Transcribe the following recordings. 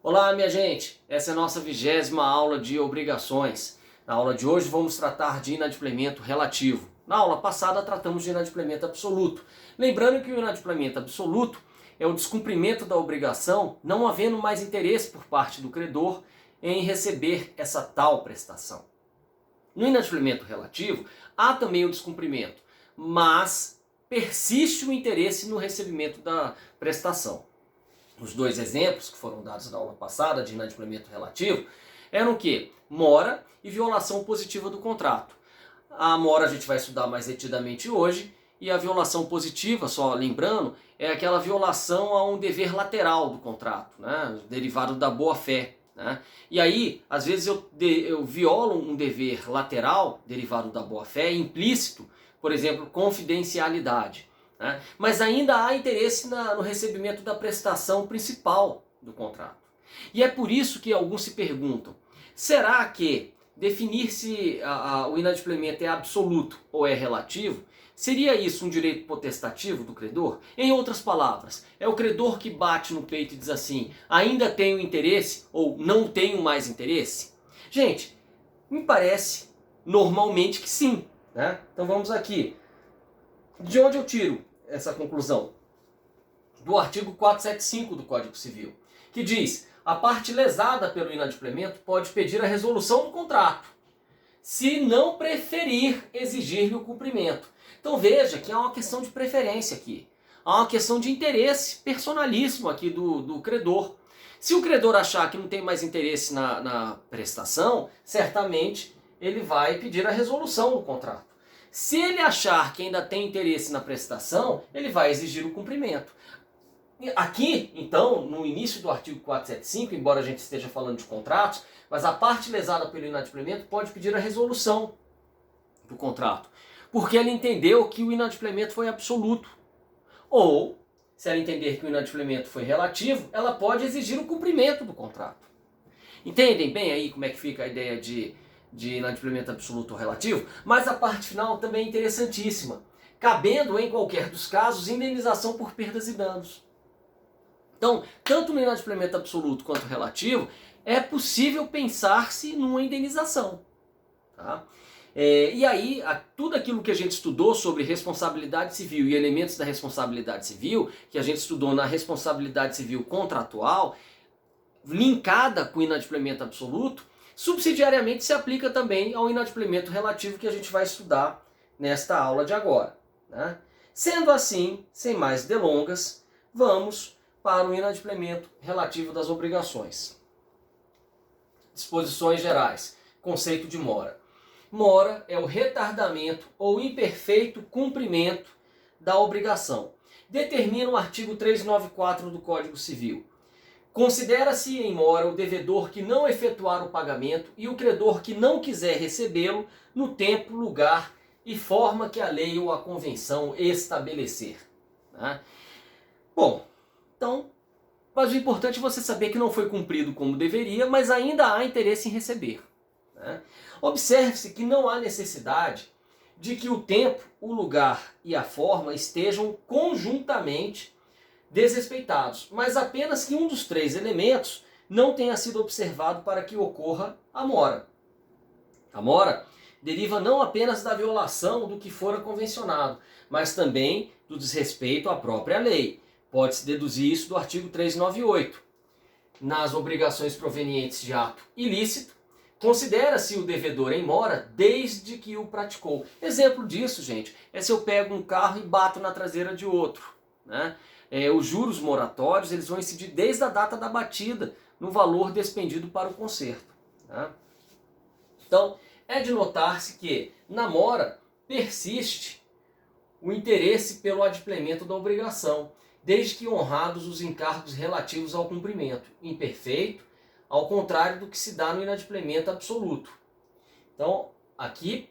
Olá, minha gente! Essa é a nossa 20ª aula de obrigações. Na aula de hoje vamos tratar de inadimplemento relativo. Na aula passada tratamos de inadimplemento absoluto. Lembrando que o inadimplemento absoluto é o descumprimento da obrigação, não havendo mais interesse por parte do credor em receber essa tal prestação. No inadimplemento relativo, há também o descumprimento, mas persiste o interesse no recebimento da prestação. Os dois exemplos que foram dados na aula passada de inadimplemento relativo eram o quê? Mora e violação positiva do contrato. A mora a gente vai estudar mais detidamente hoje, e a violação positiva, só lembrando, é aquela violação a um dever lateral do contrato, né? Derivado da boa-fé. Né? E aí, às vezes eu violo um dever lateral, derivado da boa-fé, implícito, por exemplo, confidencialidade. Né? Mas ainda há interesse no recebimento da prestação principal do contrato. E é por isso que alguns se perguntam, será que definir se o inadimplemento é absoluto ou é relativo, seria isso um direito potestativo do credor? Em outras palavras, é o credor que bate no peito e diz assim, ainda tenho interesse ou não tenho mais interesse? Gente, me parece normalmente que sim. Né? Então vamos aqui. De onde eu tiro essa conclusão? Do artigo 475 do Código Civil, que diz: a parte lesada pelo inadimplemento pode pedir a resolução do contrato, se não preferir exigir-lhe o cumprimento. Então veja que há uma questão de preferência aqui. Há uma questão de interesse personalíssimo aqui do credor. Se o credor achar que não tem mais interesse na prestação, certamente ele vai pedir a resolução do contrato. Se ele achar que ainda tem interesse na prestação, ele vai exigir o cumprimento. Aqui, então, no início do artigo 475, embora a gente esteja falando de contratos, mas a parte lesada pelo inadimplemento pode pedir a resolução do contrato, porque ela entendeu que o inadimplemento foi absoluto. Ou, se ela entender que o inadimplemento foi relativo, ela pode exigir o cumprimento do contrato. Entendem bem aí como é que fica a ideia de inadimplemento absoluto ou relativo? Mas a parte final também é interessantíssima, cabendo, em qualquer dos casos, indenização por perdas e danos. Então, tanto no inadimplemento absoluto quanto relativo, é possível pensar-se numa indenização. Tá? E aí, tudo aquilo que a gente estudou sobre responsabilidade civil e elementos da responsabilidade civil, que a gente estudou na responsabilidade civil contratual, linkada com o inadimplemento absoluto, subsidiariamente se aplica também ao inadimplemento relativo que a gente vai estudar nesta aula de agora. Né? Sendo assim, sem mais delongas, vamos para o inadimplemento relativo das obrigações. Disposições gerais. Conceito de mora. Mora é o retardamento ou imperfeito cumprimento da obrigação. Determina o artigo 394 do Código Civil. Considera-se em mora o devedor que não efetuar o pagamento e o credor que não quiser recebê-lo no tempo, lugar e forma que a lei ou a convenção estabelecer. Né? Bom, então, mas o importante é você saber que não foi cumprido como deveria, mas ainda há interesse em receber. Né? Observe-se que não há necessidade de que o tempo, o lugar e a forma estejam conjuntamente desrespeitados, mas apenas que um dos três elementos não tenha sido observado para que ocorra a mora. A mora deriva não apenas da violação do que fora convencionado, mas também do desrespeito à própria lei. Pode-se deduzir isso do artigo 398. Nas obrigações provenientes de ato ilícito, considera-se o devedor em mora desde que o praticou. Exemplo disso, gente, é se eu pego um carro e bato na traseira de outro. Né? Os juros moratórios eles vão incidir desde a data da batida no valor despendido para o conserto. Né? Então, é de notar-se que na mora persiste o interesse pelo adimplemento da obrigação, desde que honrados os encargos relativos ao cumprimento, imperfeito, ao contrário do que se dá no inadimplemento absoluto. Então, aqui,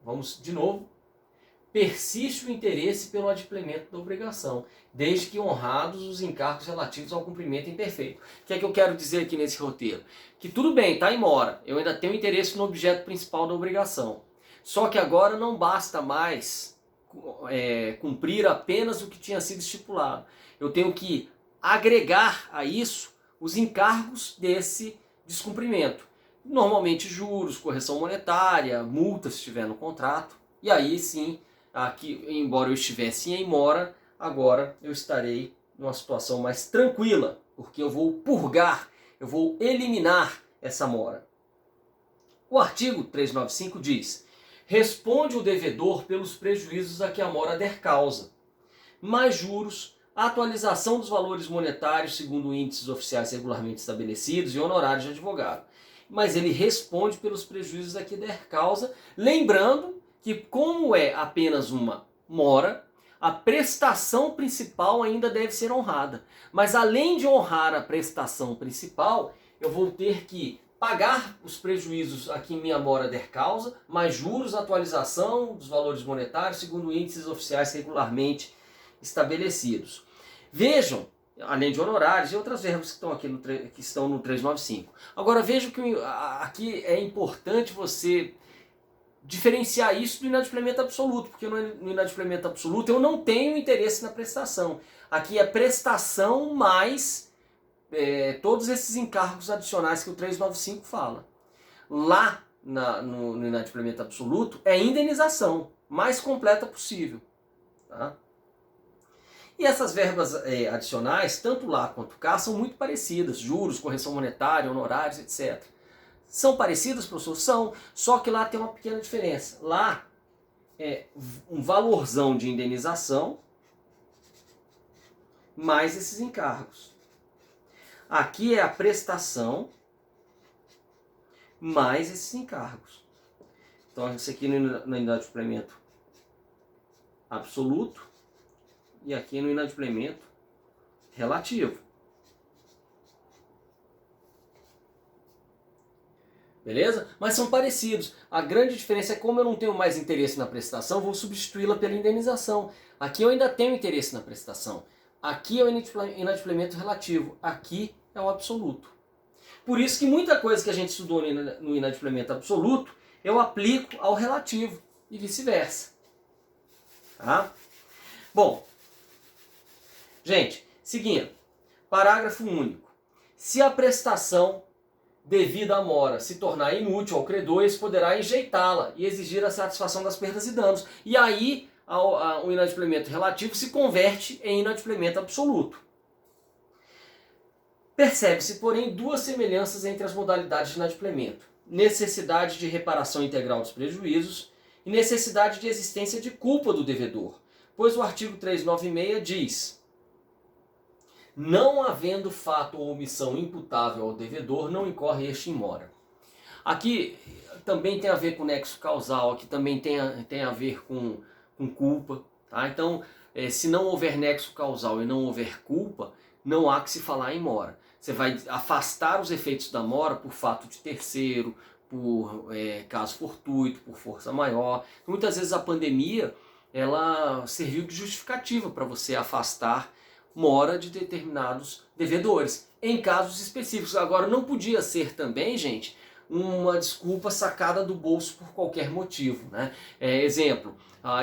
vamos de novo, persiste o interesse pelo adimplemento da obrigação, desde que honrados os encargos relativos ao cumprimento imperfeito. O que é que eu quero dizer aqui nesse roteiro? Que tudo bem, está em mora, eu ainda tenho interesse no objeto principal da obrigação. Só que agora não basta mais cumprir apenas o que tinha sido estipulado. Eu tenho que agregar a isso os encargos desse descumprimento. Normalmente juros, correção monetária, multa se estiver no contrato. E aí sim, aqui, embora eu estivesse em mora, agora eu estarei numa situação mais tranquila, porque eu vou purgar, eu vou eliminar essa mora. O artigo 395 diz: responde o devedor pelos prejuízos a que a mora der causa, mais juros, atualização dos valores monetários segundo índices oficiais regularmente estabelecidos e honorários de advogado. Mas ele responde pelos prejuízos a que der causa, lembrando que, como é apenas uma mora, a prestação principal ainda deve ser honrada. Mas além de honrar a prestação principal, eu vou ter que pagar os prejuízos a que minha mora der causa, mais juros, atualização dos valores monetários segundo índices oficiais regularmente estabelecidos. Vejam, além de honorários e outras verbas que estão aqui que estão no 395. Agora vejam que aqui é importante você diferenciar isso do inadimplemento absoluto, porque no inadimplemento absoluto eu não tenho interesse na prestação. Aqui é prestação mais todos esses encargos adicionais que o 395 fala. Lá no inadimplemento absoluto é indenização, mais completa possível. Tá? E essas verbas adicionais, tanto lá quanto cá, são muito parecidas. Juros, correção monetária, honorários, etc. São parecidas, professor? São, só que lá tem uma pequena diferença. Lá é um valorzão de indenização mais esses encargos. Aqui é a prestação mais esses encargos. Então, isso aqui no inadimplemento absoluto e aqui no inadimplemento relativo. Beleza? Mas são parecidos. A grande diferença é como eu não tenho mais interesse na prestação, vou substituí-la pela indenização. Aqui eu ainda tenho interesse na prestação. Aqui é o inadimplemento relativo. Aqui é o absoluto. Por isso que muita coisa que a gente estudou no inadimplemento absoluto, eu aplico ao relativo e vice-versa. Tá? Bom, gente, seguindo. Parágrafo único. Se a prestação devida à mora se tornar inútil ao credor, esse poderá enjeitá-la e exigir a satisfação das perdas e danos. E aí o inadimplemento relativo se converte em inadimplemento absoluto. Percebe-se, porém, duas semelhanças entre as modalidades de inadimplemento: necessidade de reparação integral dos prejuízos e necessidade de existência de culpa do devedor, pois o artigo 396 diz: não havendo fato ou omissão imputável ao devedor, não incorre este em mora. Aqui também tem a ver com nexo causal, aqui também tem a ver com culpa. Tá? Então, se não houver nexo causal e não houver culpa, não há que se falar em mora. Você vai afastar os efeitos da mora por fato de terceiro, por caso fortuito, por força maior. Muitas vezes a pandemia ela serviu de justificativa para você afastar mora de determinados devedores, em casos específicos. Agora, não podia ser também, gente, uma desculpa sacada do bolso por qualquer motivo. Né? Exemplo,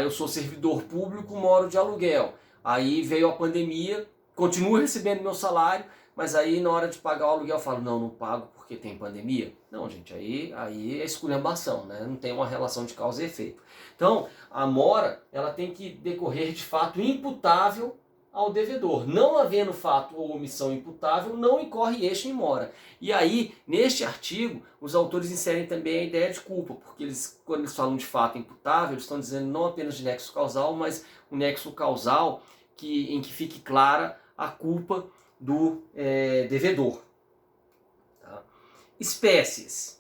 eu sou servidor público, moro de aluguel. Aí veio a pandemia, continuo recebendo meu salário, mas aí na hora de pagar o aluguel eu falo, não pago porque tem pandemia. Não, gente, aí é esculhambação, né? Não tem uma relação de causa e efeito. Então, a mora ela tem que decorrer de fato imputável ao devedor. Não havendo fato ou omissão imputável, não incorre este em mora. E aí, neste artigo, os autores inserem também a ideia de culpa, porque quando eles falam de fato imputável, eles estão dizendo não apenas de nexo causal, mas um nexo causal em que fique clara a culpa do devedor. Tá? Espécies.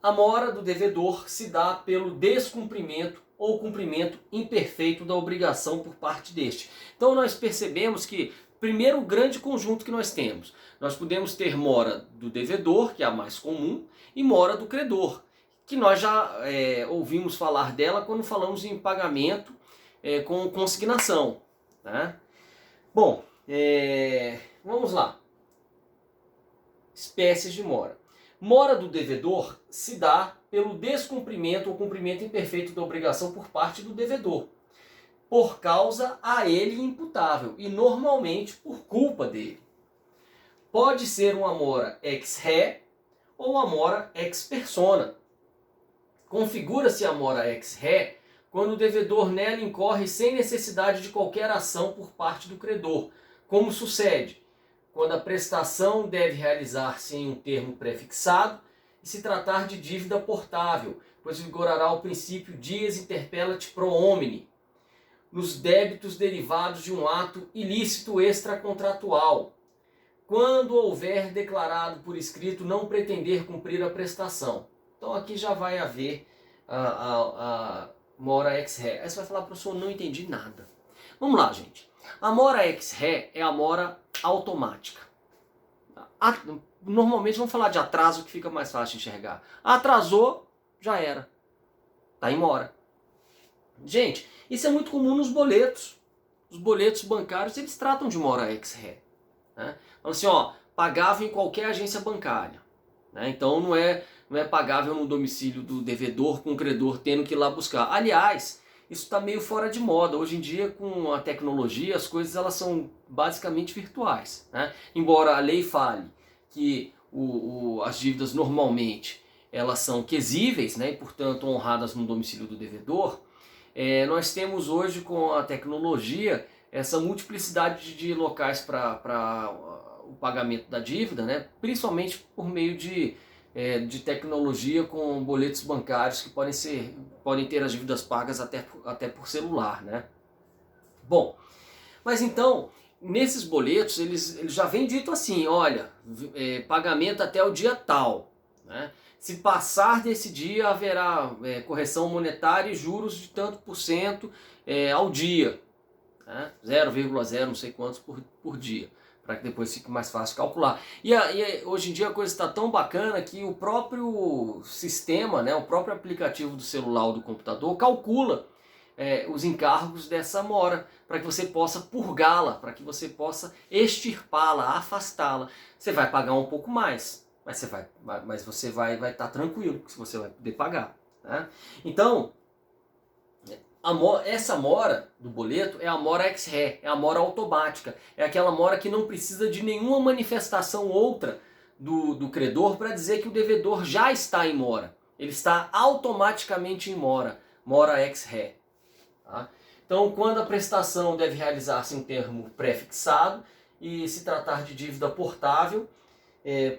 A mora do devedor se dá pelo descumprimento ou cumprimento imperfeito da obrigação por parte deste. Então nós percebemos que, primeiro, o grande conjunto que nós temos. Nós podemos ter mora do devedor, que é a mais comum, e mora do credor, que nós já ouvimos falar dela quando falamos em pagamento com consignação. Né? Bom, vamos lá. Espécies de mora. Mora do devedor se dá pelo descumprimento ou cumprimento imperfeito da obrigação por parte do devedor, por causa a ele imputável e normalmente por culpa dele. Pode ser uma mora ex re ou uma mora ex persona. Configura-se a mora ex re quando o devedor nela incorre sem necessidade de qualquer ação por parte do credor, como sucede quando a prestação deve realizar-se em um termo prefixado e se tratar de dívida portável, pois vigorará o princípio dies interpellat pro homine, nos débitos derivados de um ato ilícito extracontratual, quando houver declarado por escrito não pretender cumprir a prestação. Então aqui já vai haver a mora ex re. Aí você vai falar, professor, não entendi nada. Vamos lá, gente. A mora ex re é a mora automática. Normalmente vamos falar de atraso, que fica mais fácil de enxergar. Atrasou, já era. Tá em mora. Gente, isso é muito comum nos boletos. Os boletos bancários, eles tratam de mora ex re. Né? Então assim, ó, pagável em qualquer agência bancária. Né? Então não é pagável no domicílio do devedor com o credor tendo que ir lá buscar. Aliás, isso está meio fora de moda. Hoje em dia, com a tecnologia, as coisas elas são basicamente virtuais. Né? Embora a lei fale que as dívidas normalmente elas são quesíveis, né? E portanto honradas no domicílio do devedor, nós temos hoje com a tecnologia essa multiplicidade de locais para o pagamento da dívida, né? Principalmente por meio de tecnologia com boletos bancários que podem ter as dívidas pagas até por celular, né? Bom, mas então, nesses boletos, eles já vem dito assim, olha, pagamento até o dia tal, né? Se passar desse dia, haverá correção monetária e juros de tanto por cento ao dia, né? 0,0 não sei quantos por dia, para que depois fique mais fácil calcular. E hoje em dia a coisa está tão bacana que o próprio sistema, né, o próprio aplicativo do celular ou do computador calcula os encargos dessa mora, para que você possa purgá-la, para que você possa extirpá-la, afastá-la. Você vai pagar um pouco mais, mas você vai estar tranquilo, que você vai poder pagar. Né? Então, essa mora do boleto é a mora ex re, é a mora automática, é aquela mora que não precisa de nenhuma manifestação outra do credor para dizer que o devedor já está em mora. Ele está automaticamente em mora, mora ex re. Tá? Então, quando a prestação deve realizar-se em termo prefixado e se tratar de dívida portável,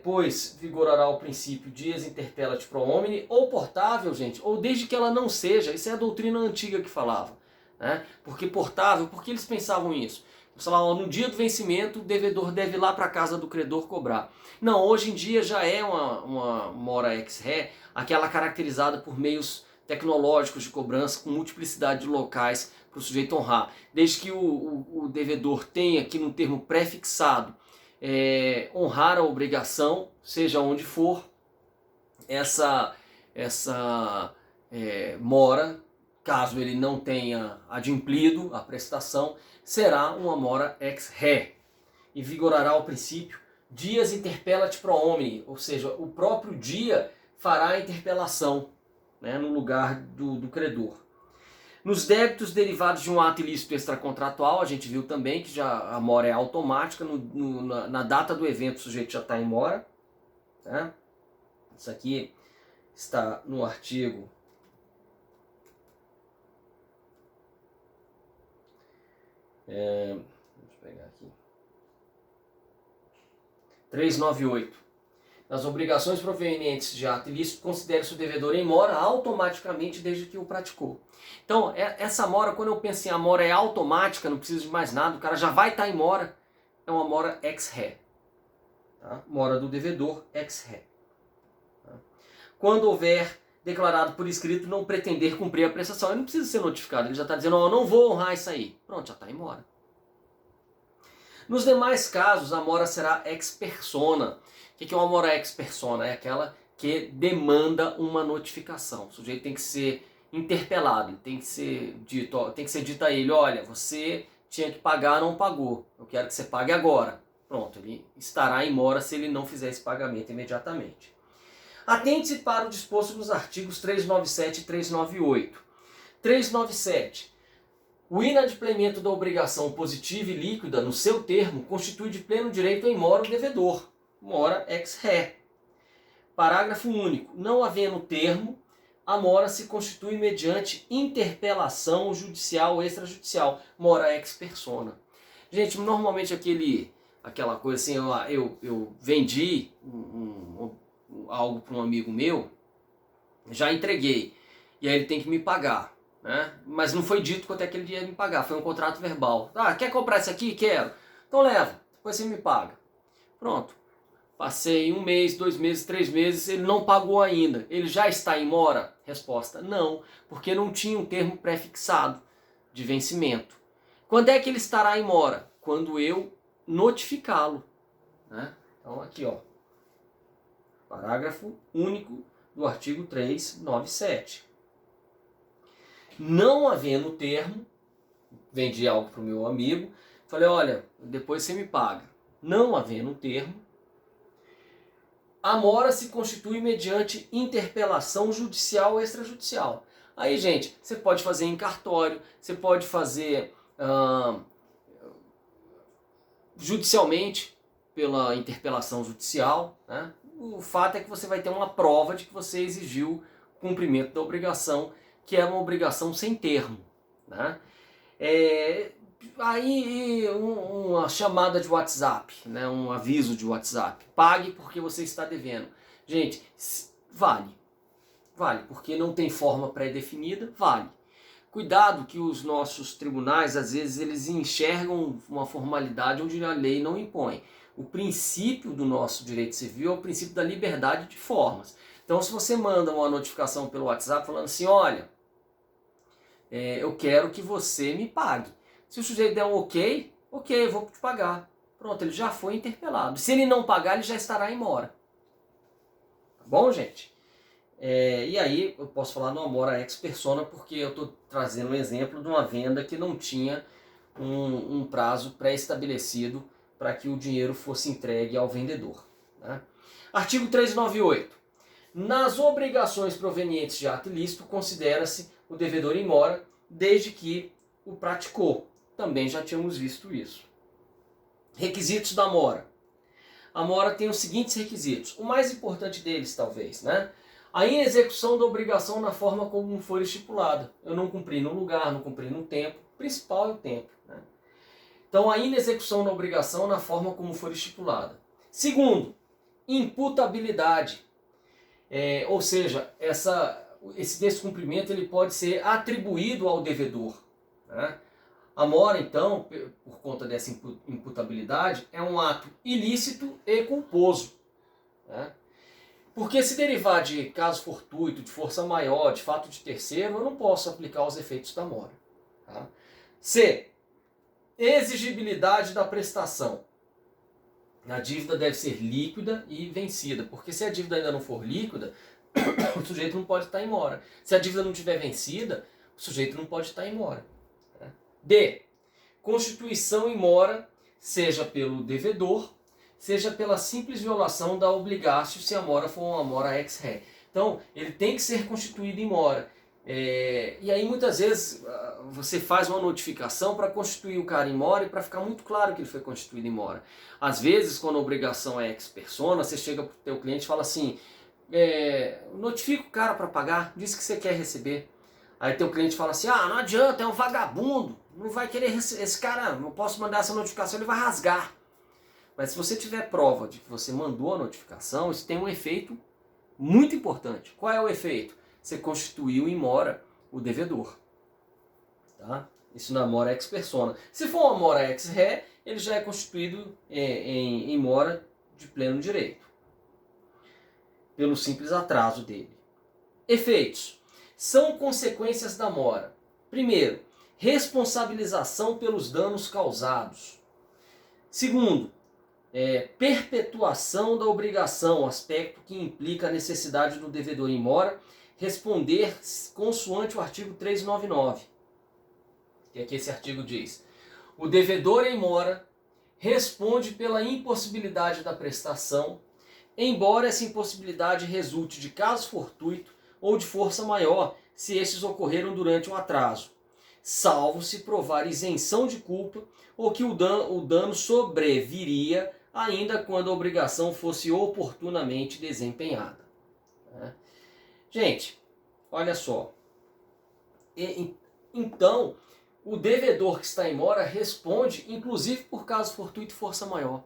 pois vigorará o princípio dies interpellat pro homine, ou portável, gente, ou desde que ela não seja, isso é a doutrina antiga que falava, né? Porque portável, por que eles pensavam isso? Eles falavam, no dia do vencimento o devedor deve ir lá para a casa do credor cobrar. Não, hoje em dia já é uma mora ex re, aquela caracterizada por meios tecnológicos de cobrança com multiplicidade de locais para o sujeito honrar, desde que o devedor tenha aqui no termo prefixado honrar a obrigação, seja onde for, essa mora, caso ele não tenha adimplido a prestação, será uma mora ex re e vigorará o princípio dies interpellat pro homine, ou seja, o próprio dia fará a interpelação, né, no lugar do credor. Nos débitos derivados de um ato ilícito extracontratual, a gente viu também que já a mora é automática, na data do evento o sujeito já está em mora. Né? Isso aqui está no artigo 398. Nas obrigações provenientes de ato ilícito, considere-se o devedor em mora automaticamente desde que o praticou. Então, essa mora, quando eu penso em a mora é automática, não precisa de mais nada, o cara já vai estar em mora, é uma mora ex re. Tá? Mora do devedor ex re. Tá? Quando houver declarado por escrito não pretender cumprir a prestação, ele não precisa ser notificado, ele já está dizendo, eu não vou honrar isso aí. Pronto, já está em mora. Nos demais casos, a mora será ex persona. O que é uma mora ex persona? É aquela que demanda uma notificação. O sujeito tem que ser interpelado, tem que ser dito a ele, olha, você tinha que pagar, não pagou, eu quero que você pague agora. Pronto, ele estará em mora se ele não fizer esse pagamento imediatamente. Atente-se para o disposto nos artigos 397 e 398. 397. O inadimplemento da obrigação positiva e líquida no seu termo constitui de pleno direito em mora o devedor, mora ex ré. Parágrafo único. Não havendo termo, a mora se constitui mediante interpelação judicial ou extrajudicial, mora ex persona. Gente, normalmente aquela coisa assim, eu vendi algo para um amigo meu, já entreguei, e aí ele tem que me pagar, né? Mas não foi dito quanto é que ele ia me pagar, foi um contrato verbal. Ah, quer comprar isso aqui? Quero. Então leva, depois você me paga. Pronto. Passei 1 mês, 2 meses, 3 meses, ele não pagou ainda. Ele já está em mora? Resposta, não, porque não tinha um termo pré-fixado de vencimento. Quando é que ele estará em mora? Quando eu notificá-lo, né? Então aqui, ó, parágrafo único do artigo 397. Não havendo termo, vendi algo para o meu amigo, falei, olha, depois você me paga. Não havendo termo, a mora se constitui mediante interpelação judicial ou extrajudicial. Aí, gente, você pode fazer em cartório, você pode fazer judicialmente, pela interpelação judicial, né? O fato é que você vai ter uma prova de que você exigiu cumprimento da obrigação, que é uma obrigação sem termo, né? Aí uma chamada de WhatsApp, né? Um aviso de WhatsApp, pague porque você está devendo. Gente, vale, porque não tem forma pré-definida, vale. Cuidado que os nossos tribunais, às vezes, eles enxergam uma formalidade onde a lei não impõe. O princípio do nosso direito civil é o princípio da liberdade de formas. Então, se você manda uma notificação pelo WhatsApp falando assim, olha, eu quero que você me pague. Se o sujeito der um ok, eu vou te pagar. Pronto, ele já foi interpelado. Se ele não pagar, ele já estará em mora. Tá bom, gente? E aí eu posso falar numa mora ex persona porque eu estou trazendo um exemplo de uma venda que não tinha um prazo pré-estabelecido para que o dinheiro fosse entregue ao vendedor, né? Artigo 398. Nas obrigações provenientes de ato ilícito, considera-se o devedor em mora desde que o praticou. Também já tínhamos visto isso. Requisitos da mora. A mora tem os seguintes requisitos. O mais importante deles, talvez, né? A inexecução da obrigação na forma como for estipulada. Eu não cumpri no lugar, não cumpri no tempo. O principal é o tempo, né? Então, a inexecução da obrigação na forma como for estipulada. Segundo, imputabilidade. Ou seja, esse descumprimento ele pode ser atribuído ao devedor, né? A mora, então, por conta dessa imputabilidade, é um ato ilícito e culposo, né? Porque se derivar de caso fortuito, de força maior, de fato de terceiro, eu não posso aplicar os efeitos da mora. Tá? C. Exigibilidade da prestação. A dívida deve ser líquida e vencida, porque se a dívida ainda não for líquida, o sujeito não pode estar em mora. Se a dívida não tiver vencida, o sujeito não pode estar em mora. D. Constituição em mora, seja pelo devedor, seja pela simples violação da obrigácio, se a mora for uma mora ex ré. Então, ele tem que ser constituído em mora. E aí, muitas vezes, você faz uma notificação para constituir o cara em mora e para ficar muito claro que ele foi constituído em mora. Às vezes, quando a obrigação é ex persona, você chega para o teu cliente e fala assim, notifica o cara para pagar, diz que você quer receber. Aí teu cliente fala assim, não adianta, é um vagabundo, não vai querer receber, esse cara, não posso mandar essa notificação, ele vai rasgar. Mas se você tiver prova de que você mandou a notificação, isso tem um efeito muito importante. Qual é o efeito? Você constituiu em mora o devedor. Tá? Isso na mora ex persona. Se for uma mora ex ré, ele já é constituído em mora de pleno direito, pelo simples atraso dele. Efeitos. São consequências da mora. Primeiro, responsabilização pelos danos causados. Segundo, perpetuação da obrigação, aspecto que implica a necessidade do devedor em mora responder consoante o artigo 399. Que aqui esse artigo diz: o devedor em mora responde pela impossibilidade da prestação, embora essa impossibilidade resulte de caso fortuito ou de força maior, se estes ocorreram durante um atraso. salvo se provar isenção de culpa ou que o dano sobreviria ainda quando a obrigação fosse oportunamente desempenhada. Né? Gente, olha só. Então, o devedor que está em mora responde, inclusive por caso fortuito e força maior.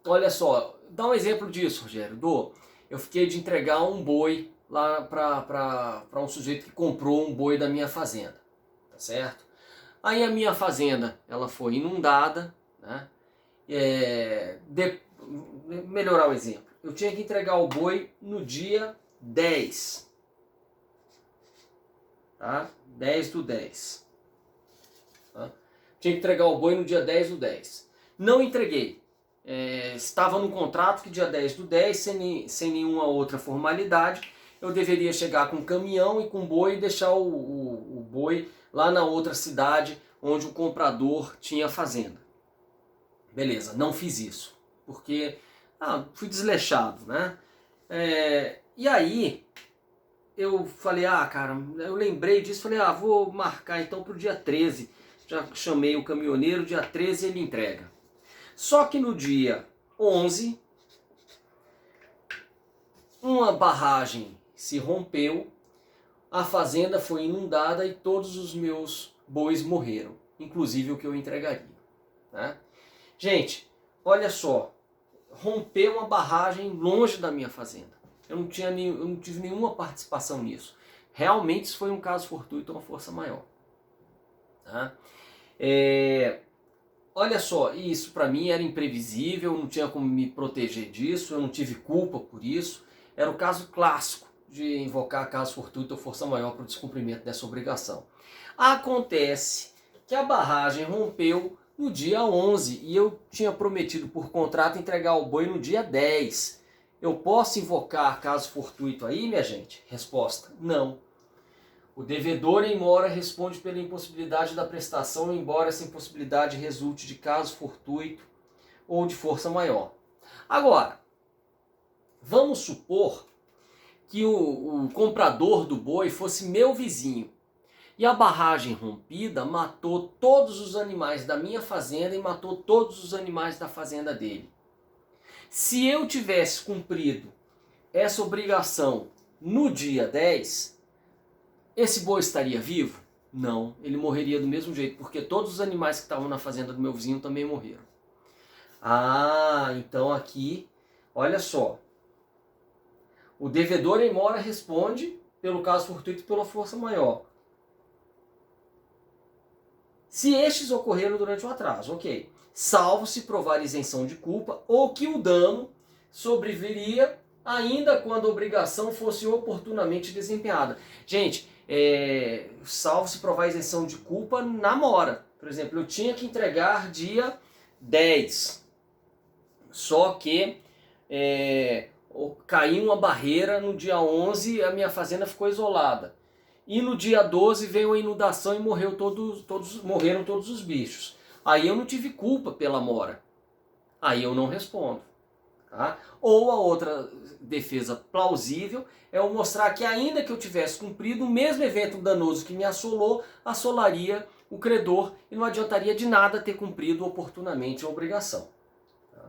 Olha só, dá um exemplo disso, Rogério. Eu fiquei de entregar um boi lá para um sujeito que comprou um boi da minha fazenda, tá certo? Aí a minha fazenda ela foi inundada, né? Melhorar o exemplo. Eu tinha que entregar o boi no dia 10. Tá? 10/10. Tá? Tinha que entregar o boi no dia 10/10. Não entreguei. Estava no contrato que dia 10/10, sem nenhuma outra formalidade, eu deveria chegar com um caminhão e com um boi e deixar o boi lá na outra cidade onde o comprador tinha fazenda. Beleza, não fiz isso, porque fui desleixado, né? E aí eu falei, cara, eu lembrei disso, falei, vou marcar então para o dia 13. Já chamei o caminhoneiro, dia 13 ele entrega. Só que no dia 11, uma barragem se rompeu, a fazenda foi inundada e todos os meus bois morreram, inclusive o que eu entregaria. Né? Gente, olha só, rompeu uma barragem longe da minha fazenda. Eu não tive nenhuma participação nisso. Realmente isso foi um caso fortuito, uma força maior. Tá? Olha só, isso para mim era imprevisível, não tinha como me proteger disso, eu não tive culpa por isso. Era o caso clássico de invocar caso fortuito ou força maior para o descumprimento dessa obrigação. Acontece que a barragem rompeu no dia 11 e eu tinha prometido por contrato entregar o boi no dia 10. Eu posso invocar caso fortuito aí, minha gente? Resposta: não. O devedor em mora responde pela impossibilidade da prestação, embora essa impossibilidade resulte de caso fortuito ou de força maior. Agora, vamos supor que o comprador do boi fosse meu vizinho e a barragem rompida matou todos os animais da minha fazenda e matou todos os animais da fazenda dele. Se eu tivesse cumprido essa obrigação no dia 10, esse boi estaria vivo? Não, ele morreria do mesmo jeito, porque todos os animais que estavam na fazenda do meu vizinho também morreram. Então aqui, olha só. O devedor em mora responde pelo caso fortuito e pela força maior. Se estes ocorreram durante o atraso, ok. Salvo se provar isenção de culpa ou que o dano sobreviria ainda quando a obrigação fosse oportunamente desempenhada. Gente, salvo se provar isenção de culpa na mora. Por exemplo, eu tinha que entregar dia 10. Só que caiu uma barreira no dia 11 e a minha fazenda ficou isolada. E no dia 12 veio a inundação e morreram todos os bichos. Aí eu não tive culpa pela mora. Aí eu não respondo. Tá? Ou a outra defesa plausível é eu mostrar que ainda que eu tivesse cumprido, o mesmo evento danoso que me assolou, assolaria o credor e não adiantaria de nada ter cumprido oportunamente a obrigação. Tá?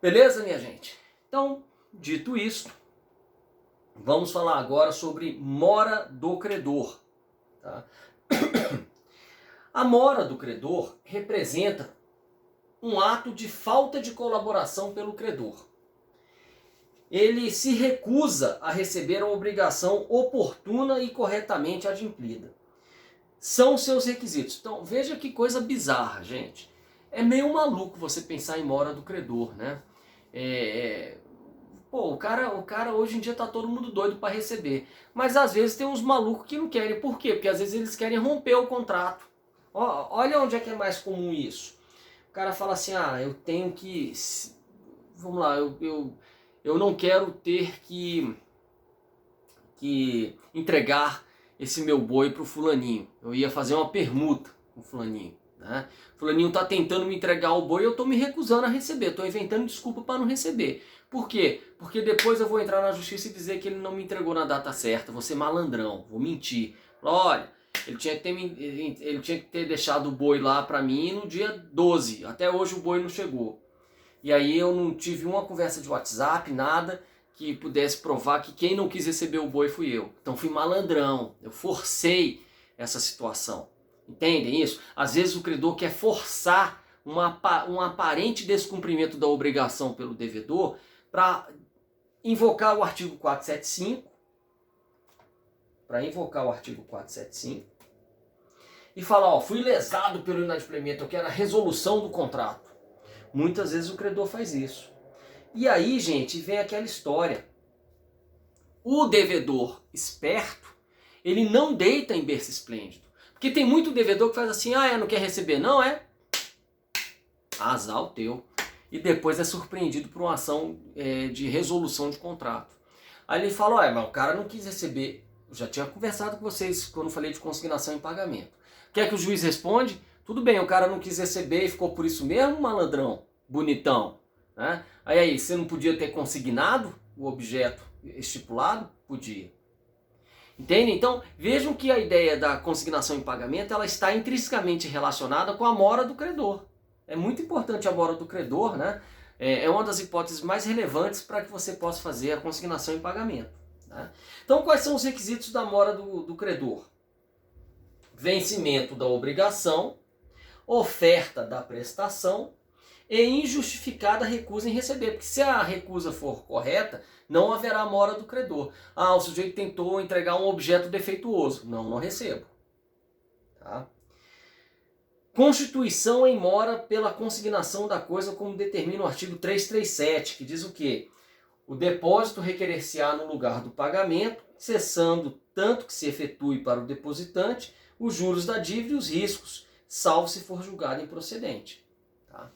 Beleza, minha gente? Então, dito isto, vamos falar agora sobre mora do credor. Tá? A mora do credor representa um ato de falta de colaboração pelo credor. Ele se recusa a receber a obrigação oportuna e corretamente adimplida. São seus requisitos. Então, veja que coisa bizarra, gente. É meio maluco você pensar em mora do credor, né? O cara hoje em dia tá todo mundo doido para receber. Mas às vezes tem uns malucos que não querem. Por quê? Porque às vezes eles querem romper o contrato. Olha onde é que é mais comum isso. O cara fala assim, eu tenho que... Vamos lá, eu não quero ter que entregar esse meu boi pro fulaninho. Eu ia fazer uma permuta com o fulaninho. Né? O fulaninho tá tentando me entregar o boi e eu tô me recusando a receber. Tô inventando desculpa para não receber. Por quê? Porque depois eu vou entrar na justiça e dizer que ele não me entregou na data certa. Vou ser malandrão, vou mentir. Falou, olha, ele tinha que ter deixado o boi lá para mim no dia 12. Até hoje o boi não chegou. E aí eu não tive uma conversa de WhatsApp, nada que pudesse provar que quem não quis receber o boi fui eu. Então fui malandrão, eu forcei essa situação. Entendem isso? Às vezes o credor quer forçar um aparente descumprimento da obrigação pelo devedor para invocar o artigo 475, e falar, ó, fui lesado pelo inadimplemento, eu quero a resolução do contrato. Muitas vezes o credor faz isso. E aí, gente, vem aquela história. O devedor esperto, ele não deita em berço esplêndido. Porque tem muito devedor que faz assim, não quer receber, não é? Azar o teu. E depois é surpreendido por uma ação de resolução de contrato. Aí ele fala, mas o cara não quis receber. Eu já tinha conversado com vocês quando falei de consignação em pagamento. Quer que o juiz responde? Tudo bem, o cara não quis receber e ficou por isso mesmo, malandrão, bonitão. Né? Aí, você não podia ter consignado o objeto estipulado? Podia. Entende? Então, vejam que a ideia da consignação em pagamento ela está intrinsecamente relacionada com a mora do credor. É muito importante a mora do credor, né? É uma das hipóteses mais relevantes para que você possa fazer a consignação em pagamento. Né? Então, quais são os requisitos da mora do credor? Vencimento da obrigação, oferta da prestação e injustificada recusa em receber. Porque se a recusa for correta, não haverá mora do credor. O sujeito tentou entregar um objeto defeituoso. Não recebo. Tá? Constituição em mora pela consignação da coisa, como determina o artigo 337, que diz o quê? O depósito requerer-se-á no lugar do pagamento, cessando tanto que se efetue para o depositante os juros da dívida e os riscos, salvo se for julgado improcedente. Tá?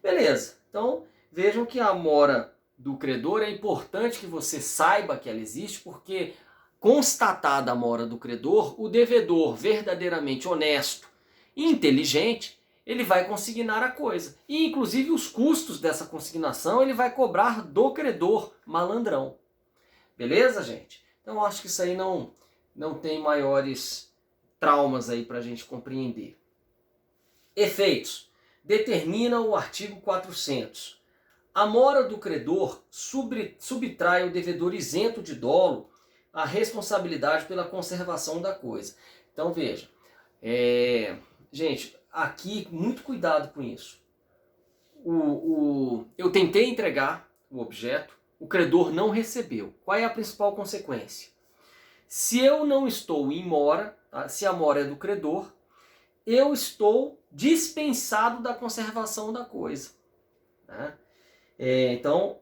Beleza, então vejam que a mora do credor é importante que você saiba que ela existe, porque constatada a mora do credor, o devedor verdadeiramente honesto e inteligente, ele vai consignar a coisa. E inclusive os custos dessa consignação ele vai cobrar do credor malandrão. Beleza, gente? Então acho que isso aí não tem maiores traumas aí para a gente compreender. Efeitos. Determina o artigo 400. A mora do credor subtrai o devedor isento de dolo a responsabilidade pela conservação da coisa. Então veja, gente, aqui muito cuidado com isso. Eu tentei entregar o objeto, o credor não recebeu. Qual é a principal consequência? Se eu não estou em mora, tá? Se a mora é do credor, eu estou dispensado da conservação da coisa. Né? Então,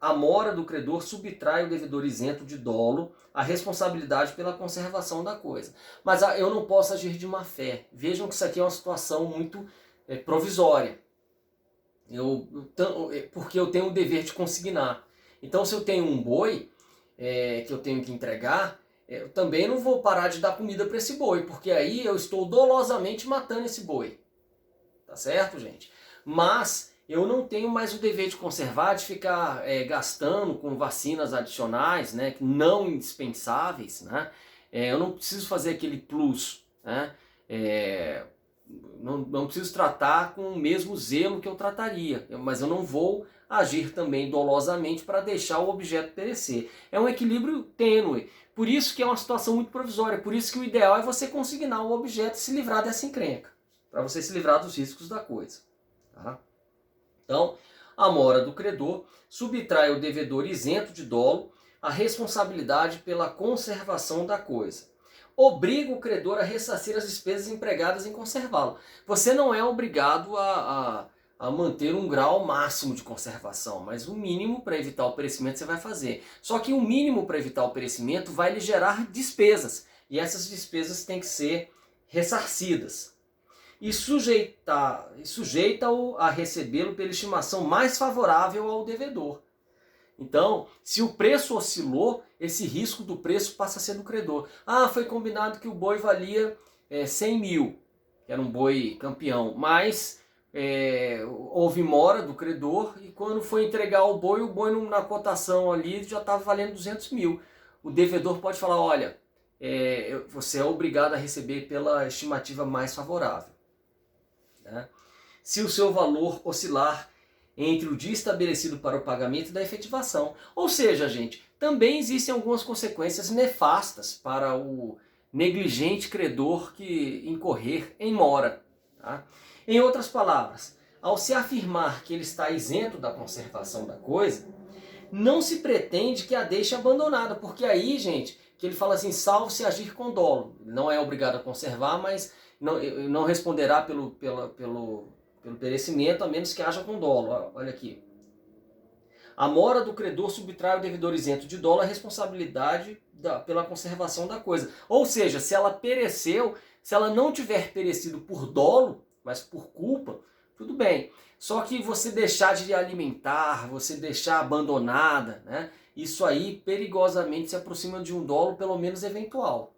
a mora do credor subtrai o devedor isento de dolo a responsabilidade pela conservação da coisa. Mas eu não posso agir de má fé. Vejam que isso aqui é uma situação muito provisória. Porque eu tenho o dever de consignar. Então, se eu tenho um boi que eu tenho que entregar, eu também não vou parar de dar comida para esse boi, porque aí eu estou dolosamente matando esse boi. Tá certo, gente? Mas eu não tenho mais o dever de conservar, de ficar gastando com vacinas adicionais, né, não indispensáveis. Né? Eu não preciso fazer aquele plus. Né? Não preciso tratar com o mesmo zelo que eu trataria, mas eu não vou agir também dolosamente para deixar o objeto perecer. É um equilíbrio tênue. Por isso que é uma situação muito provisória. Por isso que o ideal é você consignar o objeto e se livrar dessa encrenca. Para você se livrar dos riscos da coisa. Tá? Então, a mora do credor subtrai o devedor isento de dolo a responsabilidade pela conservação da coisa. Obriga o credor a ressarcir as despesas empregadas em conservá-lo. Você não é obrigado a manter um grau máximo de conservação, mas o mínimo para evitar o perecimento você vai fazer. Só que o mínimo para evitar o perecimento vai lhe gerar despesas, e essas despesas têm que ser ressarcidas. E sujeita-o a recebê-lo pela estimação mais favorável ao devedor. Então, se o preço oscilou, esse risco do preço passa a ser do credor. Foi combinado que o boi valia 100 mil, que era um boi campeão, mas houve mora do credor e quando foi entregar o boi na cotação ali já estava valendo 200 mil. O devedor pode falar, olha, você é obrigado a receber pela estimativa mais favorável, né? Se o seu valor oscilar entre o dia estabelecido para o pagamento e da efetivação. Ou seja, gente, também existem algumas consequências nefastas para o negligente credor que incorrer em mora. Tá? Em outras palavras, ao se afirmar que ele está isento da conservação da coisa, não se pretende que a deixe abandonada, porque aí, gente, que ele fala assim, salvo se agir com dolo. Não é obrigado a conservar, mas não responderá pelo perecimento, a menos que haja com dolo. Olha aqui. A mora do credor subtrai ao devedor isento de dolo a responsabilidade pela conservação da coisa. Ou seja, se ela pereceu, se ela não tiver perecido por dolo, mas por culpa, tudo bem. Só que você deixar de alimentar, você deixar abandonada, né? Isso aí perigosamente se aproxima de um dolo, pelo menos eventual.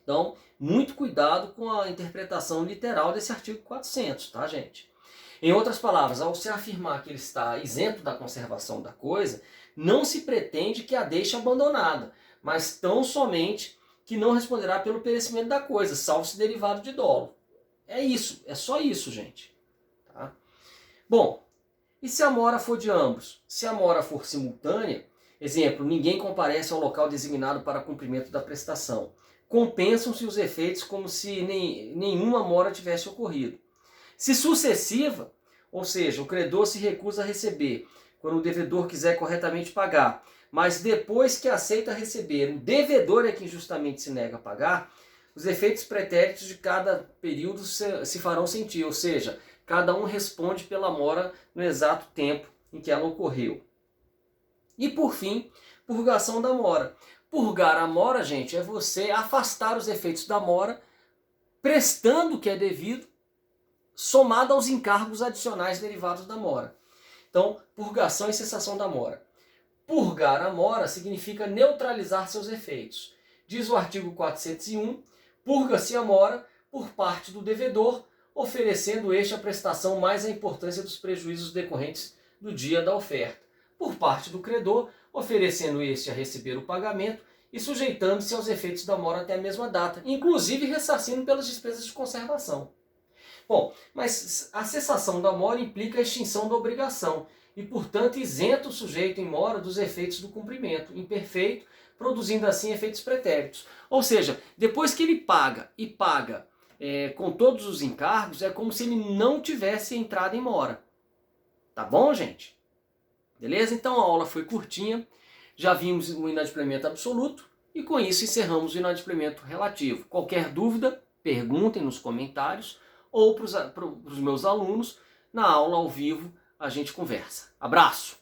Então, muito cuidado com a interpretação literal desse artigo 400, tá, gente? Em outras palavras, ao se afirmar que ele está isento da conservação da coisa, não se pretende que a deixe abandonada, mas tão somente que não responderá pelo perecimento da coisa, salvo se derivado de dolo. É isso, é só isso, gente. Tá? Bom, e se a mora for de ambos? Se a mora for simultânea, exemplo, ninguém comparece ao local designado para cumprimento da prestação. Compensam-se os efeitos como se nenhuma mora tivesse ocorrido. Se sucessiva, ou seja, o credor se recusa a receber quando o devedor quiser corretamente pagar, mas depois que aceita receber, o devedor é que injustamente se nega a pagar, os efeitos pretéritos de cada período se farão sentir, ou seja, cada um responde pela mora no exato tempo em que ela ocorreu. E por fim, purgação da mora. Purgar a mora, gente, é você afastar os efeitos da mora, prestando o que é devido, somado aos encargos adicionais derivados da mora. Então, purgação e cessação da mora. Purgar a mora significa neutralizar seus efeitos. Diz o artigo 401, purga-se a mora por parte do devedor, oferecendo este a prestação mais a importância dos prejuízos decorrentes do dia da oferta. Por parte do credor, oferecendo este a receber o pagamento e sujeitando-se aos efeitos da mora até a mesma data, inclusive ressarcindo pelas despesas de conservação. Bom, mas a cessação da mora implica a extinção da obrigação e, portanto, isenta o sujeito em mora dos efeitos do cumprimento imperfeito, produzindo assim efeitos pretéritos. Ou seja, depois que ele paga e paga com todos os encargos, é como se ele não tivesse entrado em mora. Tá bom, gente? Beleza? Então a aula foi curtinha, já vimos o inadimplemento absoluto e com isso encerramos o inadimplemento relativo. Qualquer dúvida, perguntem nos comentários ou para os meus alunos, na aula ao vivo a gente conversa. Abraço!